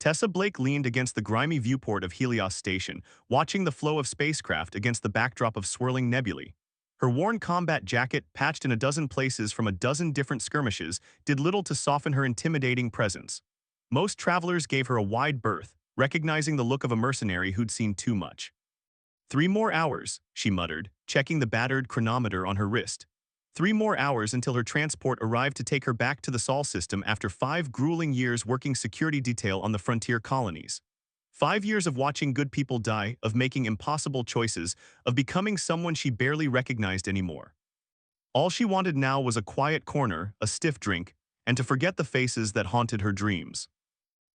Tessa Blake leaned against the grimy viewport of Helios Station, watching the flow of spacecraft against the backdrop of swirling nebulae. Her worn combat jacket, patched in a dozen places from a dozen different skirmishes, did little to soften her intimidating presence. Most travelers gave her a wide berth, recognizing the look of a mercenary who'd seen too much. 3 more hours, she muttered, checking the battered chronometer on her wrist. 3 more hours until her transport arrived to take her back to the Sol system after 5 grueling years working security detail on the frontier colonies. 5 years of watching good people die, of making impossible choices, of becoming someone she barely recognized anymore. All she wanted now was a quiet corner, a stiff drink, and to forget the faces that haunted her dreams.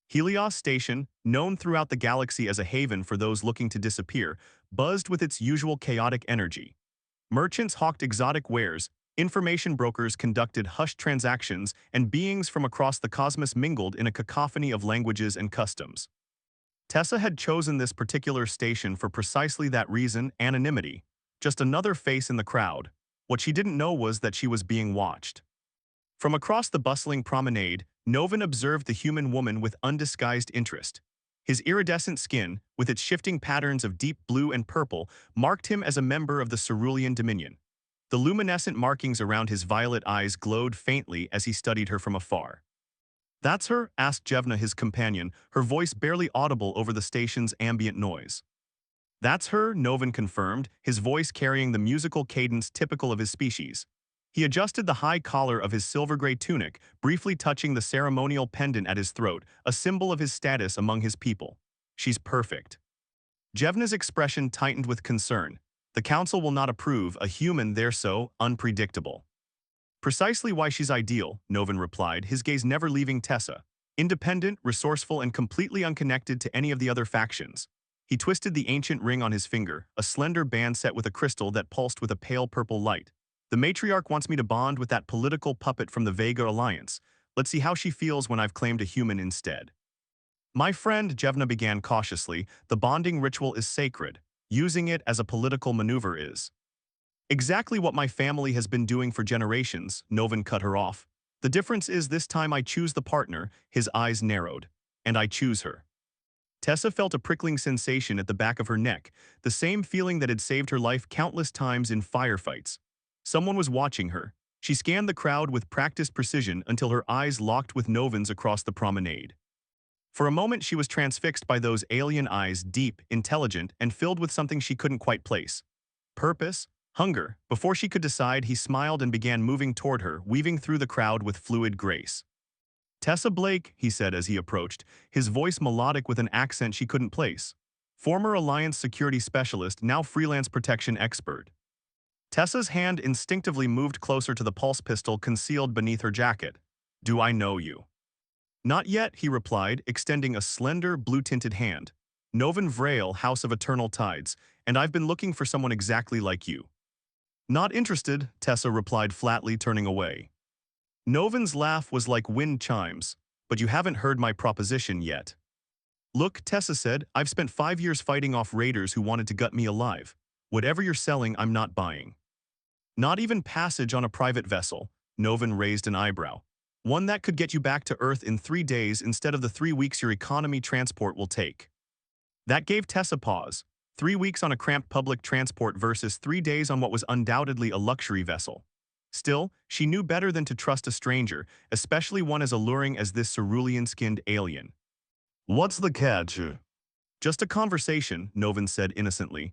Helios Station, known throughout the galaxy as a haven for those looking to disappear, buzzed with its usual chaotic energy. Merchants hawked exotic wares, information brokers conducted hushed transactions, and beings from across the cosmos mingled in a cacophony of languages and customs. Tessa had chosen this particular station for precisely that reason: anonymity. Just another face in the crowd. What she didn't know was that she was being watched. From across the bustling promenade, Novin observed the human woman with undisguised interest. His iridescent skin, with its shifting patterns of deep blue and purple, marked him as a member of the Cerulean Dominion. The luminescent markings around his violet eyes glowed faintly as he studied her from afar. "That's her?" asked Jevna, his companion, her voice barely audible over the station's ambient noise. "That's her," Novin confirmed, his voice carrying the musical cadence typical of his species. He adjusted the high collar of his silver-gray tunic, briefly touching the ceremonial pendant at his throat, a symbol of his status among his people. "She's perfect." Jevna's expression tightened with concern. "The council will not approve a human there so unpredictable." "Precisely why she's ideal," Novin replied, his gaze never leaving Tessa. "Independent, resourceful, and completely unconnected to any of the other factions." He twisted the ancient ring on his finger, a slender band set with a crystal that pulsed with a pale purple light. "The matriarch wants me to bond with that political puppet from the Vega Alliance. Let's see how she feels when I've claimed a human instead." "My friend," Jevna began cautiously, "the bonding ritual is sacred. Using it as a political maneuver is." "Exactly what my family has been doing for generations," Novin cut her off. "The difference is this time I choose the partner," his eyes narrowed. "And I choose her." Tessa felt a prickling sensation at the back of her neck, the same feeling that had saved her life countless times in firefights. Someone was watching her. She scanned the crowd with practiced precision until her eyes locked with Novin's across the promenade. For a moment she was transfixed by those alien eyes, deep, intelligent, and filled with something she couldn't quite place. Purpose? Hunger. Before she could decide, he smiled and began moving toward her, weaving through the crowd with fluid grace. "Tessa Blake," he said as he approached, his voice melodic with an accent she couldn't place. "Former Alliance security specialist, now freelance protection expert." Tessa's hand instinctively moved closer to the pulse pistol concealed beneath her jacket. "Do I know you?" "Not yet," he replied, extending a slender, blue-tinted hand. "Novin Vrail, House of Eternal Tides, and I've been looking for someone exactly like you." "Not interested," Tessa replied flatly, turning away. Novin's laugh was like wind chimes. "But you haven't heard my proposition yet." "Look," Tessa said, "I've spent 5 years fighting off raiders who wanted to gut me alive. Whatever you're selling, I'm not buying." "Not even passage on a private vessel?" Novin raised an eyebrow. "One that could get you back to Earth in 3 days instead of the 3 weeks your economy transport will take." That gave Tessa pause. 3 weeks on a cramped public transport versus 3 days on what was undoubtedly a luxury vessel. Still, she knew better than to trust a stranger, especially one as alluring as this cerulean-skinned alien. "What's the catch?" "Just a conversation," Novin said innocently.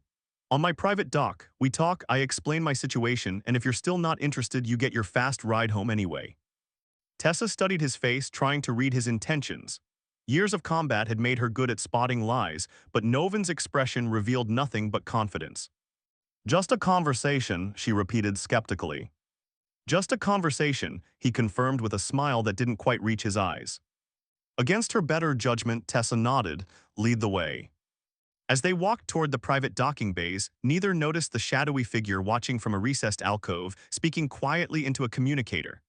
"On my private dock, we talk, I explain my situation, and if you're still not interested, you get your fast ride home anyway." Tessa studied his face, trying to read his intentions. Years of combat had made her good at spotting lies, but Novin's expression revealed nothing but confidence. "Just a conversation," she repeated skeptically. "Just a conversation," he confirmed with a smile that didn't quite reach his eyes. Against her better judgment, Tessa nodded. "Lead the way." As they walked toward the private docking bays, neither noticed the shadowy figure watching from a recessed alcove, speaking quietly into a communicator.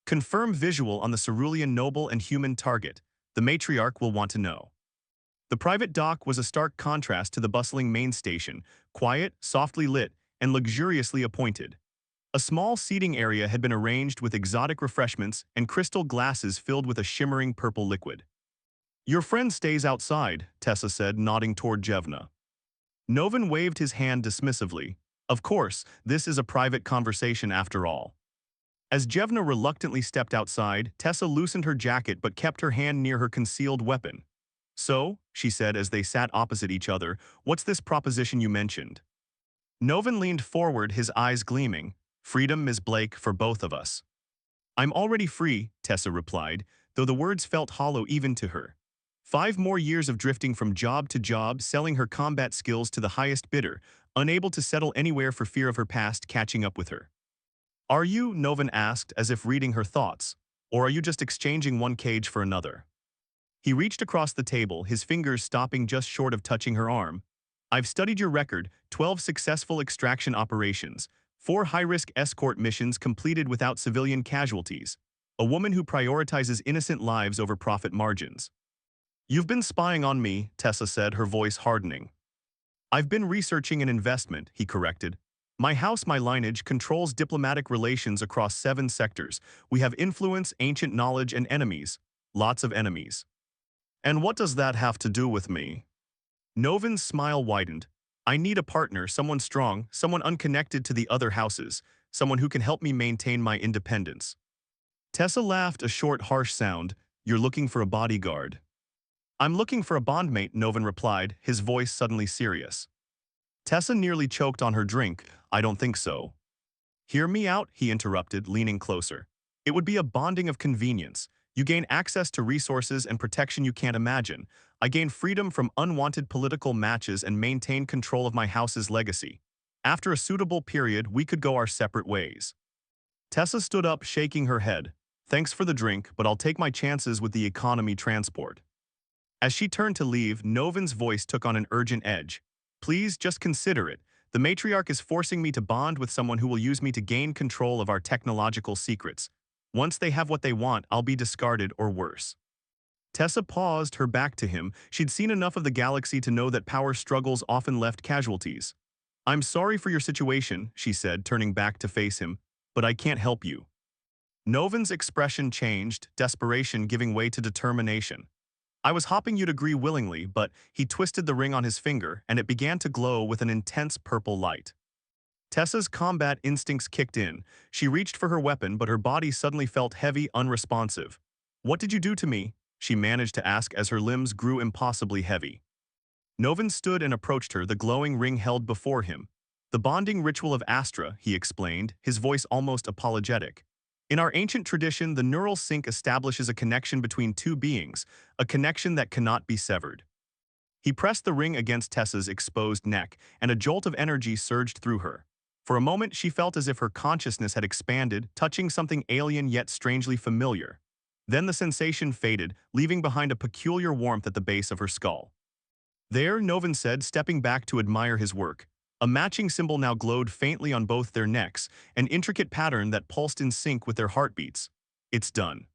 "Confirm visual on the cerulean noble and human target. The matriarch will want to know." The private dock was a stark contrast to the bustling main station, quiet, softly lit, and luxuriously appointed. A small seating area had been arranged with exotic refreshments and crystal glasses filled with a shimmering purple liquid. Your friend stays outside, Tessa said, nodding toward Jevna. Novin waved his hand dismissively. Of course, this is a private conversation after all. As Jevna reluctantly stepped outside, Tessa loosened her jacket but kept her hand near her concealed weapon. So, she said as they sat opposite each other, what's this proposition you mentioned? Novin leaned forward, his eyes gleaming. Freedom, Ms. Blake, for both of us. I'm already free, Tessa replied, though the words felt hollow even to her. 5 more years of drifting from job to job, selling her combat skills to the highest bidder, unable to settle anywhere for fear of her past catching up with her. Are you, Novin asked, as if reading her thoughts, or are you just exchanging one cage for another? He reached across the table, his fingers stopping just short of touching her arm. I've studied your record, 12 successful extraction operations, 4 high-risk escort missions completed without civilian casualties, a woman who prioritizes innocent lives over profit margins. You've been spying on me, Tessa said, her voice hardening. I've been researching an investment, he corrected. My house, my lineage, controls diplomatic relations across 7 sectors. We have influence, ancient knowledge, and enemies. Lots of enemies. And what does that have to do with me? Novin's smile widened. I need a partner, someone strong, someone unconnected to the other houses, someone who can help me maintain my independence. Tessa laughed, a short, harsh sound. You're looking for a bodyguard. I'm looking for a bondmate, Novin replied, his voice suddenly serious. Tessa nearly choked on her drink. I don't think so. Hear me out, he interrupted, leaning closer. It would be a bonding of convenience. You gain access to resources and protection you can't imagine. I gain freedom from unwanted political matches and maintain control of my house's legacy. After a suitable period, we could go our separate ways. Tessa stood up, shaking her head. Thanks for the drink, but I'll take my chances with the economy transport. As she turned to leave, Novin's voice took on an urgent edge. Please, just consider it. The matriarch is forcing me to bond with someone who will use me to gain control of our technological secrets. Once they have what they want, I'll be discarded or worse. Tessa paused, her back to him. She'd seen enough of the galaxy to know that power struggles often left casualties. I'm sorry for your situation, she said, turning back to face him, but I can't help you. Novin's expression changed, desperation giving way to determination. I was hoping you'd agree willingly, but he twisted the ring on his finger, and it began to glow with an intense purple light. Tessa's combat instincts kicked in. She reached for her weapon, but her body suddenly felt heavy, unresponsive. What did you do to me? She managed to ask as her limbs grew impossibly heavy. Novin stood and approached her, the glowing ring held before him. The bonding ritual of Astra, he explained, his voice almost apologetic. In our ancient tradition, the neural sync establishes a connection between 2 beings, a connection that cannot be severed. He pressed the ring against Tessa's exposed neck, and a jolt of energy surged through her. For a moment, she felt as if her consciousness had expanded, touching something alien yet strangely familiar. Then the sensation faded, leaving behind a peculiar warmth at the base of her skull. There, Novin said, stepping back to admire his work. A matching symbol now glowed faintly on both their necks, an intricate pattern that pulsed in sync with their heartbeats. It's done.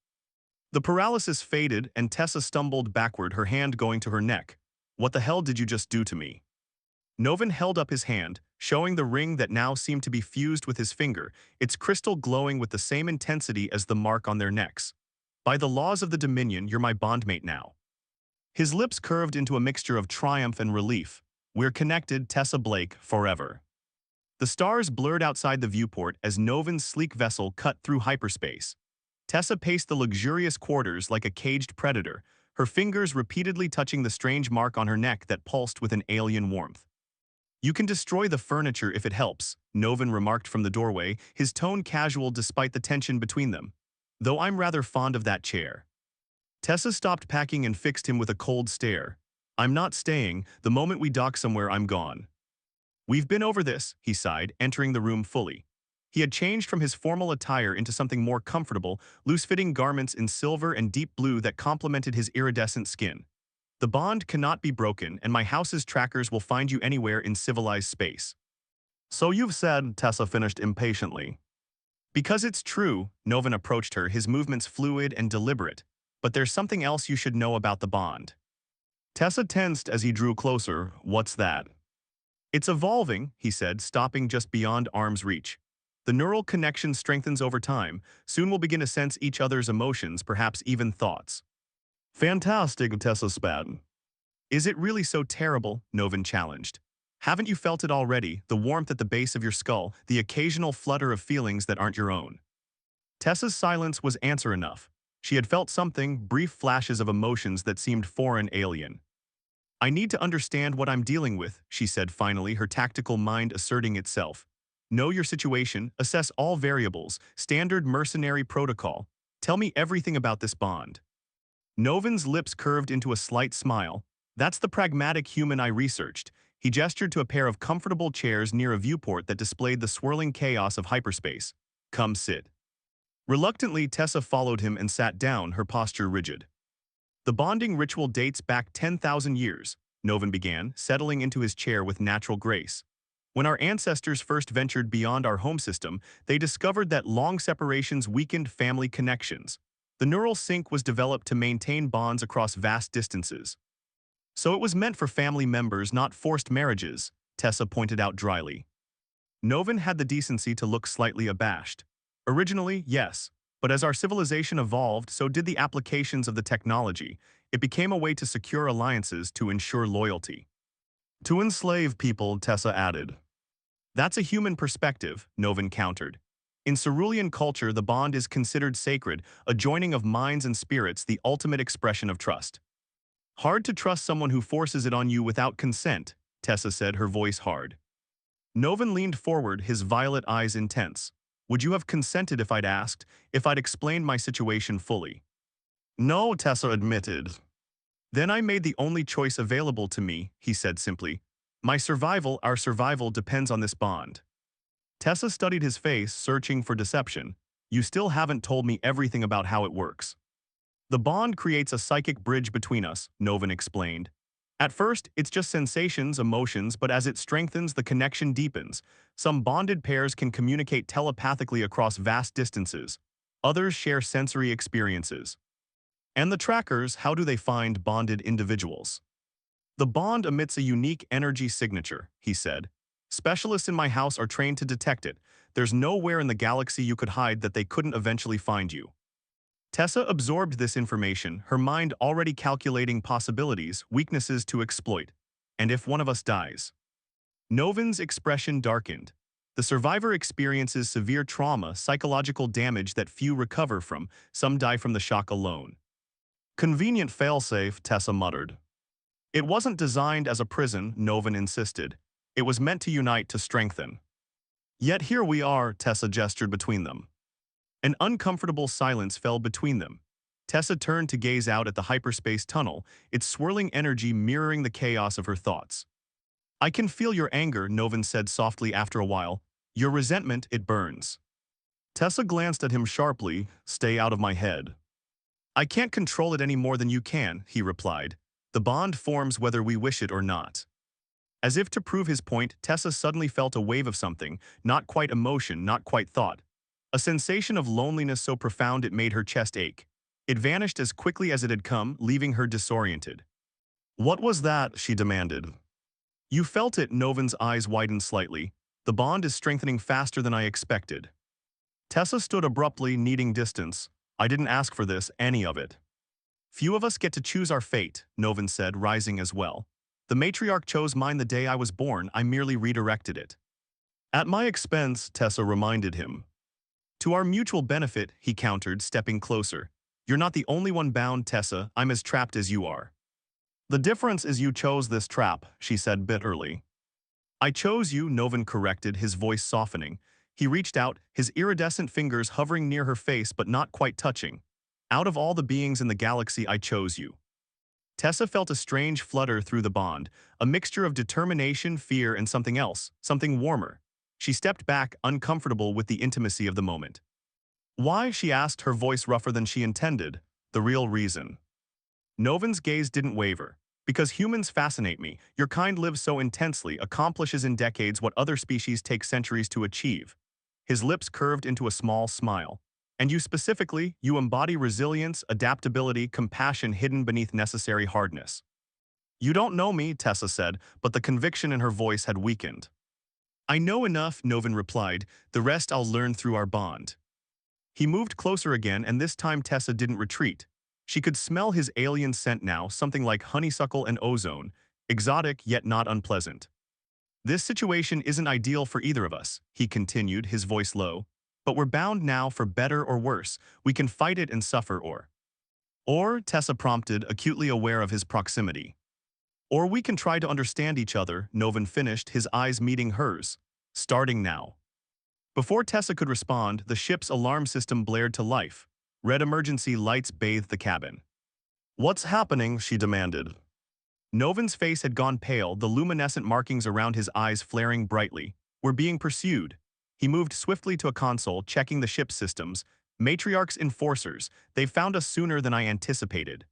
The paralysis faded, and Tessa stumbled backward, her hand going to her neck. What the hell did you just do to me? Novin held up his hand, showing the ring that now seemed to be fused with his finger, its crystal glowing with the same intensity as the mark on their necks. By the laws of the Dominion, you're my bondmate now. His lips curved into a mixture of triumph and relief. We're connected, Tessa Blake, forever. The stars blurred outside the viewport as Novin's sleek vessel cut through hyperspace. Tessa paced the luxurious quarters like a caged predator, her fingers repeatedly touching the strange mark on her neck that pulsed with an alien warmth. You can destroy the furniture if it helps, Novin remarked from the doorway, his tone casual despite the tension between them. Though I'm rather fond of that chair. Tessa stopped packing and fixed him with a cold stare. I'm not staying. The moment we dock somewhere, I'm gone. We've been over this, he sighed, entering the room fully. He had changed from his formal attire into something more comfortable, loose-fitting garments in silver and deep blue that complemented his iridescent skin. The bond cannot be broken, and my house's trackers will find you anywhere in civilized space. So you've said, Tessa finished impatiently. Because it's true, Novin approached her, his movements fluid and deliberate. But there's something else you should know about the bond. Tessa tensed as he drew closer. What's that? It's evolving, he said, stopping just beyond arm's reach. The neural connection strengthens over time. Soon we'll begin to sense each other's emotions, perhaps even thoughts. Fantastic, Tessa spat. Is it really so terrible? Novin challenged. Haven't you felt it already, the warmth at the base of your skull, the occasional flutter of feelings that aren't your own? Tessa's silence was answer enough. She had felt something, brief flashes of emotions that seemed foreign alien. I need to understand what I'm dealing with, she said finally, her tactical mind asserting itself. Know your situation, assess all variables, standard mercenary protocol. Tell me everything about this bond. Novin's lips curved into a slight smile. That's the pragmatic human I researched. He gestured to a pair of comfortable chairs near a viewport that displayed the swirling chaos of hyperspace. Come sit. Reluctantly, Tessa followed him and sat down, her posture rigid. The bonding ritual dates back 10,000 years, Novin began, settling into his chair with natural grace. When our ancestors first ventured beyond our home system, they discovered that long separations weakened family connections. The neural sync was developed to maintain bonds across vast distances. So it was meant for family members, not forced marriages, Tessa pointed out dryly. Novin had the decency to look slightly abashed. Originally, yes, but as our civilization evolved, so did the applications of the technology. It became a way to secure alliances to ensure loyalty. To enslave people, Tessa added. That's a human perspective, Novin countered. In Cerulean culture, the bond is considered sacred, a joining of minds and spirits, the ultimate expression of trust. Hard to trust someone who forces it on you without consent, Tessa said, her voice hard. Novin leaned forward, his violet eyes intense. Would you have consented if I'd asked, if I'd explained my situation fully? No, Tessa admitted. Then I made the only choice available to me, he said simply. My survival, our survival, depends on this bond. Tessa studied his face, searching for deception. You still haven't told me everything about how it works. The bond creates a psychic bridge between us, Novin explained. At first, it's just sensations, emotions, but as it strengthens, the connection deepens. Some bonded pairs can communicate telepathically across vast distances. Others share sensory experiences. And the trackers, how do they find bonded individuals? The bond emits a unique energy signature, he said. Specialists in my house are trained to detect it. There's nowhere in the galaxy you could hide that they couldn't eventually find you. Tessa absorbed this information, her mind already calculating possibilities, weaknesses to exploit. And if one of us dies? Novin's expression darkened. The survivor experiences severe trauma, psychological damage that few recover from. Some die from the shock alone. Convenient failsafe, Tessa muttered. It wasn't designed as a prison, Novin insisted. It was meant to unite, to strengthen. Yet here we are, Tessa gestured between them. An uncomfortable silence fell between them. Tessa turned to gaze out at the hyperspace tunnel, its swirling energy mirroring the chaos of her thoughts. I can feel your anger, Novin said softly after a while. Your resentment, it burns. Tessa glanced at him sharply. Stay out of my head. I can't control it any more than you can, he replied. The bond forms whether we wish it or not. As if to prove his point, Tessa suddenly felt a wave of something, not quite emotion, not quite thought. A sensation of loneliness so profound it made her chest ache. It vanished as quickly as it had come, leaving her disoriented. What was that? She demanded. You felt it, Novin's eyes widened slightly. The bond is strengthening faster than I expected. Tessa stood abruptly, needing distance. I didn't ask for this, any of it. Few of us get to choose our fate, Novin said, rising as well. The matriarch chose mine the day I was born, I merely redirected it. At my expense, Tessa reminded him. To our mutual benefit, he countered, stepping closer. You're not the only one bound, Tessa, I'm as trapped as you are. The difference is you chose this trap, she said bitterly. I chose you, Novin corrected, his voice softening. He reached out, his iridescent fingers hovering near her face but not quite touching. Out of all the beings in the galaxy, I chose you. Tessa felt a strange flutter through the bond, a mixture of determination, fear, and something else, something warmer. She stepped back, uncomfortable with the intimacy of the moment. Why, she asked, her voice rougher than she intended. The real reason. Novin's gaze didn't waver. Because humans fascinate me. Your kind lives so intensely, accomplishes in decades what other species take centuries to achieve. His lips curved into a small smile. And you specifically, you embody resilience, adaptability, compassion hidden beneath necessary hardness. You don't know me, Tessa said, but the conviction in her voice had weakened. I know enough, Novin replied. The rest I'll learn through our bond. He moved closer again, and this time Tessa didn't retreat. She could smell his alien scent now, something like honeysuckle and ozone, exotic yet not unpleasant. This situation isn't ideal for either of us, he continued, his voice low. But we're bound now for better or worse. We can fight it and suffer or, Tessa prompted, acutely aware of his proximity. Or we can try to understand each other, Novin finished, his eyes meeting hers. Starting now. Before Tessa could respond, the ship's alarm system blared to life. Red emergency lights bathed the cabin. "What's happening?" she demanded. Novin's face had gone pale, the luminescent markings around his eyes flaring brightly. "We're being pursued." He moved swiftly to a console, checking the ship's systems. "Matriarch's enforcers. They found us sooner than I anticipated."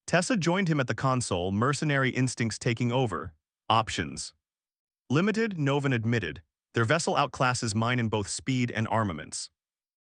Tessa joined him at the console, mercenary instincts taking over. "Options. Limited," Novin admitted. "Their vessel outclasses mine in both speed and armaments."